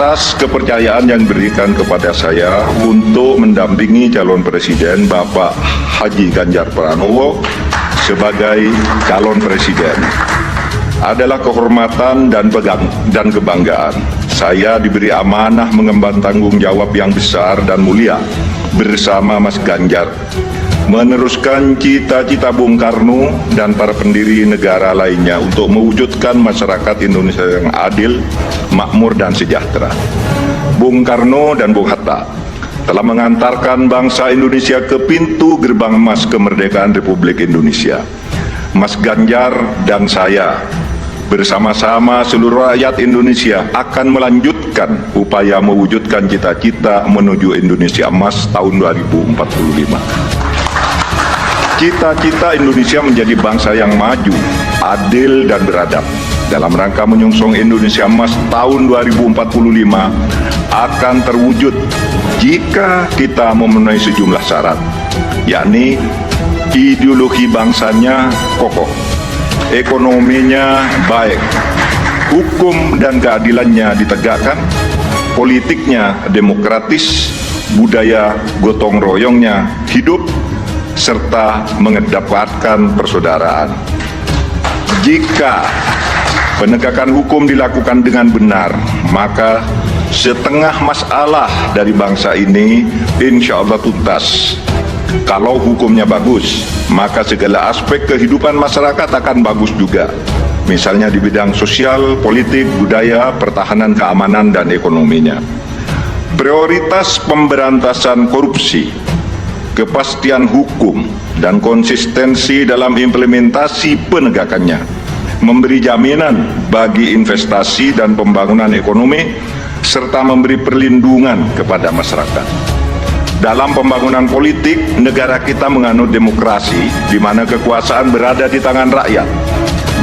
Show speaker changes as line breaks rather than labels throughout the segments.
atas kepercayaan yang diberikan kepada saya untuk mendampingi calon presiden Bapak Haji Ganjar Pranowo sebagai calon presiden. Adalah kehormatan dan kebanggaan. Saya diberi amanah mengemban tanggung jawab yang besar dan mulia bersama Mas Ganjar, meneruskan cita-cita Bung Karno dan para pendiri negara lainnya untuk mewujudkan masyarakat Indonesia yang adil, makmur dan sejahtera. Bung Karno dan Bung Hatta telah mengantarkan bangsa Indonesia ke pintu gerbang emas kemerdekaan Republik Indonesia. Mas Ganjar dan saya bersama-sama seluruh rakyat Indonesia akan melanjutkan upaya mewujudkan cita-cita menuju Indonesia Emas tahun 2045. Cita-cita Indonesia menjadi bangsa yang maju, adil dan beradab. Dalam rangka menyongsong Indonesia Emas tahun 2045 akan terwujud jika kita memenuhi sejumlah syarat, yakni ideologi bangsanya kokoh, ekonominya baik, hukum dan keadilannya ditegakkan, politiknya demokratis, budaya gotong royongnya hidup, serta mengedepankan persaudaraan. Jika penegakan hukum dilakukan dengan benar, maka setengah masalah dari bangsa ini insya Allah tuntas. Kalau hukumnya bagus, maka segala aspek kehidupan masyarakat akan bagus juga. Misalnya di bidang sosial, politik, budaya, pertahanan, keamanan, dan ekonominya. Prioritas pemberantasan korupsi, kepastian hukum, dan konsistensi dalam implementasi penegakannya, memberi jaminan bagi investasi dan pembangunan ekonomi, serta memberi perlindungan kepada masyarakat. Dalam pembangunan politik, negara kita menganut demokrasi, di mana kekuasaan berada di tangan rakyat.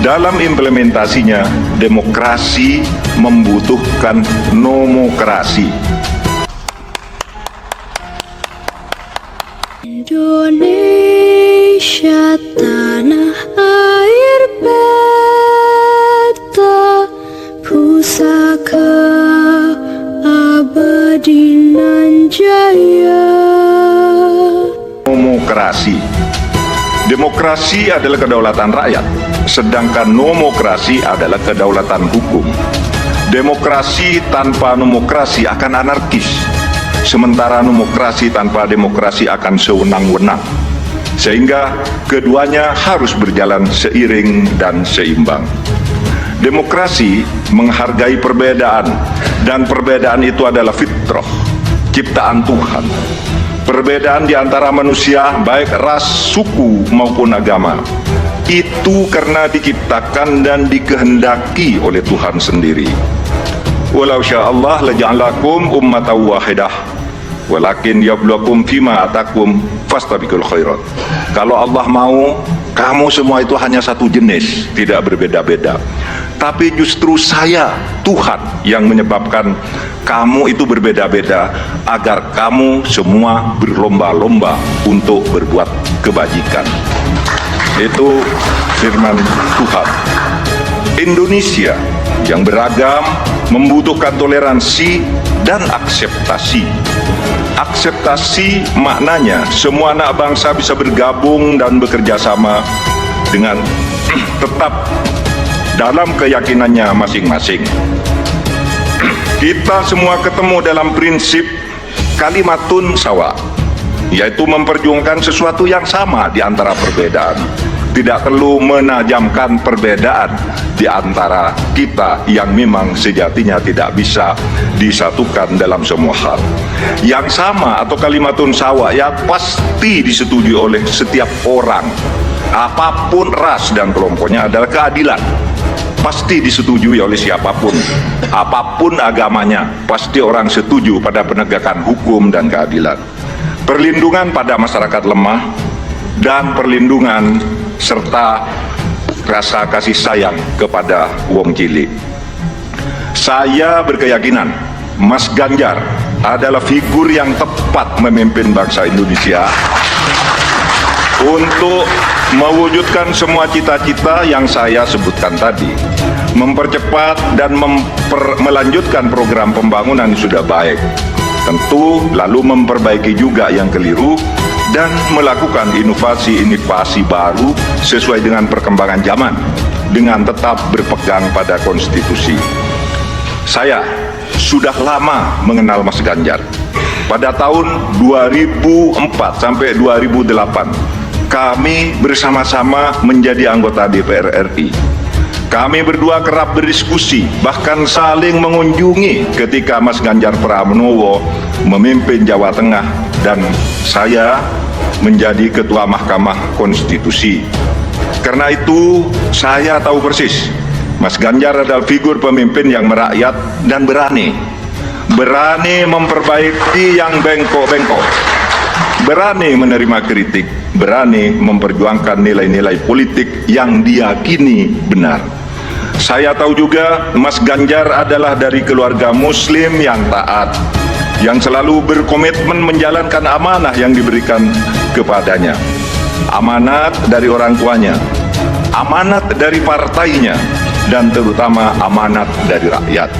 Dalam implementasinya, demokrasi membutuhkan nomokrasi.
Indonesia tanah air beta, pusaka abadi nan jaya.
Nomokrasi. Demokrasi adalah kedaulatan rakyat, sedangkan nomokrasi adalah kedaulatan hukum. Demokrasi tanpa nomokrasi akan anarkis, sementara nomokrasi tanpa demokrasi akan sewenang-wenang. Sehingga keduanya harus berjalan seiring dan seimbang. Demokrasi menghargai perbedaan, dan perbedaan itu adalah fitrah, ciptaan Tuhan. Perbedaan di antara manusia, baik ras, suku maupun agama, itu karena diciptakan dan dikehendaki oleh Tuhan sendiri. Walau sya'allah laja'alakum ummatan wahidah, walakin yabluwakum fima atakum fastabiqul khairat. Kalau Allah mau, kamu semua itu hanya satu jenis, tidak berbeda-beda. Tapi justru saya, Tuhan, yang menyebabkan kamu itu berbeda-beda, agar kamu semua berlomba-lomba untuk berbuat kebajikan. Itu firman Tuhan. Indonesia yang beragam membutuhkan toleransi dan akseptasi. Akseptasi maknanya semua anak bangsa bisa bergabung dan bekerja sama dengan tetap dalam keyakinannya masing-masing. Kita semua ketemu dalam prinsip kalimatun sawa, yaitu memperjuangkan sesuatu yang sama di antara perbedaan. Tidak perlu menajamkan perbedaan di antara kita yang memang sejatinya tidak bisa disatukan dalam semua hal. Yang sama atau kalimatun sawa ya pasti disetujui oleh setiap orang, apapun ras dan kelompoknya, adalah keadilan. Pasti disetujui oleh siapapun, apapun agamanya, pasti orang setuju pada penegakan hukum dan keadilan. Perlindungan pada masyarakat lemah, dan perlindungan serta rasa kasih sayang kepada wong cilik. Saya berkeyakinan Mas Ganjar adalah figur yang tepat memimpin bangsa Indonesia untuk mewujudkan semua cita-cita yang saya sebutkan tadi. mempercepat dan melanjutkan program pembangunan yang sudah baik. Tentu lalu memperbaiki juga yang keliru dan melakukan inovasi-inovasi baru sesuai dengan perkembangan zaman dengan tetap berpegang pada konstitusi. Saya sudah lama mengenal Mas Ganjar. Pada tahun 2004 sampai 2008, kami bersama-sama menjadi anggota DPR RI. Kami berdua kerap berdiskusi, bahkan saling mengunjungi ketika Mas Ganjar Pranowo memimpin Jawa Tengah dan saya menjadi Ketua Mahkamah Konstitusi. Karena itu, saya tahu persis, Mas Ganjar adalah figur pemimpin yang merakyat dan berani memperbaiki yang bengkok-bengkok, berani menerima kritik, berani memperjuangkan nilai-nilai politik yang diyakini benar. Saya tahu juga Mas Ganjar adalah dari keluarga Muslim yang taat, yang selalu berkomitmen menjalankan amanah yang diberikan kepadanya. Amanat dari orang tuanya, amanat dari partainya, dan terutama amanat dari rakyat.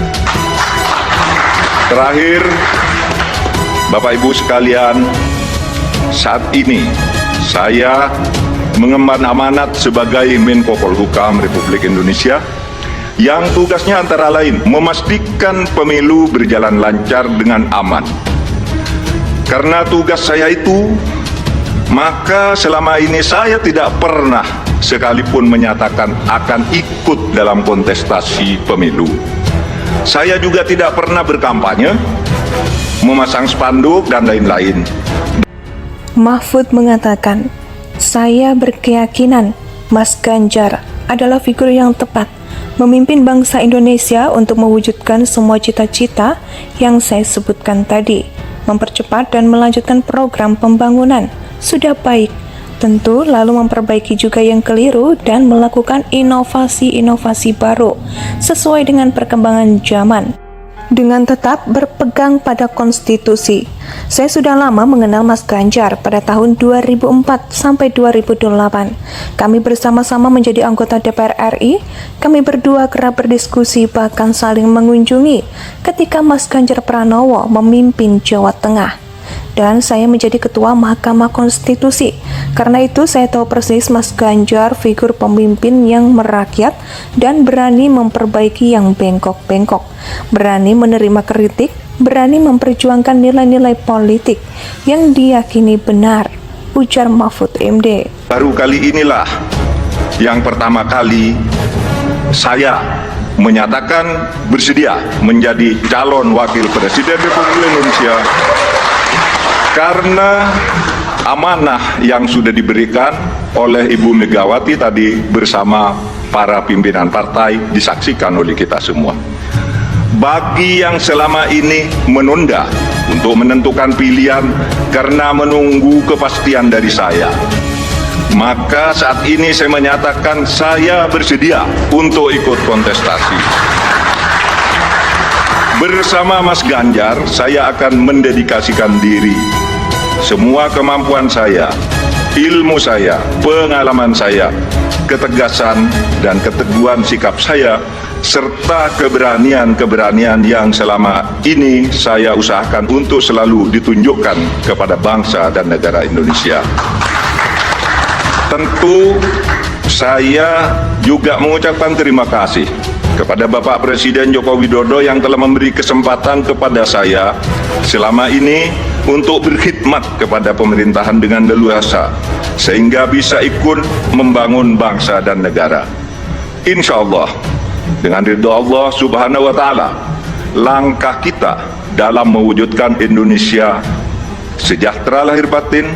Terakhir, Bapak Ibu sekalian, saat ini saya mengemban amanat sebagai Menko Polhukam Republik Indonesia yang tugasnya antara lain memastikan pemilu berjalan lancar dengan aman. Karena tugas saya itu, maka selama ini saya tidak pernah sekalipun menyatakan akan ikut dalam kontestasi pemilu. Saya juga tidak pernah berkampanye, memasang spanduk dan lain-lain.
Mahfud mengatakan, saya berkeyakinan Mas Ganjar adalah figur yang tepat memimpin bangsa Indonesia untuk mewujudkan semua cita-cita yang saya sebutkan tadi, mempercepat dan melanjutkan program pembangunan sudah baik, tentu lalu memperbaiki juga yang keliru dan melakukan inovasi-inovasi baru sesuai dengan perkembangan zaman dengan tetap berpegang pada konstitusi. Saya sudah lama mengenal Mas Ganjar pada tahun 2004 sampai 2008. Kami bersama-sama menjadi anggota DPR RI. Kami berdua kerap berdiskusi bahkan saling mengunjungi ketika Mas Ganjar Pranowo memimpin Jawa Tengah. Dan saya menjadi Ketua Mahkamah Konstitusi. Karena itu saya tahu persis Mas Ganjar figur pemimpin yang merakyat dan berani memperbaiki yang bengkok-bengkok, berani menerima kritik, berani memperjuangkan nilai-nilai politik yang diyakini benar, ujar Mahfud MD.
Baru kali inilah yang pertama kali saya menyatakan bersedia menjadi calon wakil presiden Republik Indonesia karena amanah yang sudah diberikan oleh Ibu Megawati tadi bersama para pimpinan partai disaksikan oleh kita semua. Bagi yang selama ini menunda untuk menentukan pilihan karena menunggu kepastian dari saya, maka saat ini saya menyatakan saya bersedia untuk ikut kontestasi. Bersama Mas Ganjar, saya akan mendedikasikan diri, semua kemampuan saya, ilmu saya, pengalaman saya, ketegasan dan keteguhan sikap saya, serta keberanian-keberanian yang selama ini saya usahakan untuk selalu ditunjukkan kepada bangsa dan negara Indonesia. Tentu saya juga mengucapkan terima kasih kepada Bapak Presiden Joko Widodo yang telah memberi kesempatan kepada saya selama ini untuk berkhidmat kepada pemerintahan dengan leluasa sehingga bisa ikut membangun bangsa dan negara. Insya Allah dengan ridho Allah Subhanahu wa Ta'ala, langkah kita dalam mewujudkan Indonesia sejahtera lahir batin,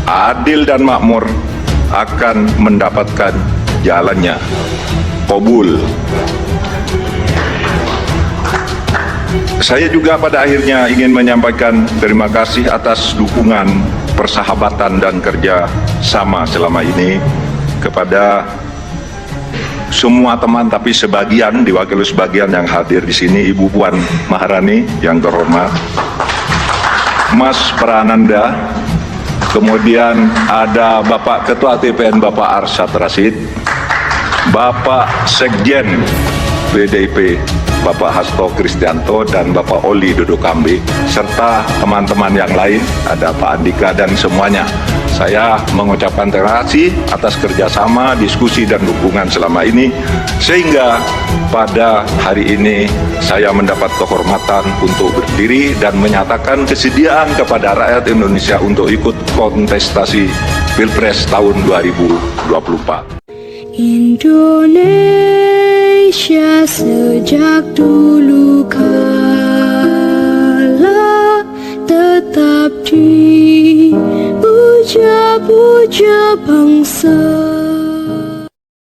adil dan makmur akan mendapatkan jalannya. Qabul. Saya juga pada akhirnya ingin menyampaikan terima kasih atas dukungan, persahabatan dan kerja sama selama ini kepada semua teman, tapi sebagian diwakili sebagian yang hadir di sini, Ibu Puan Maharani yang terhormat, Mas Prananda, kemudian ada Bapak Ketua TPN Bapak Arsyad Rashid, Bapak Sekjen PDIP Bapak Hasto Kristianto dan Bapak Oli Dodokambe, serta teman-teman yang lain, ada Pak Andika dan semuanya. Saya mengucapkan terima kasih atas kerjasama, diskusi, dan dukungan selama ini, sehingga pada hari ini saya mendapat kehormatan untuk berdiri dan menyatakan kesediaan kepada rakyat Indonesia untuk ikut kontestasi Pilpres tahun 2024.
Indonesia sejak dulu kala tetap dipuja-puja bangsa.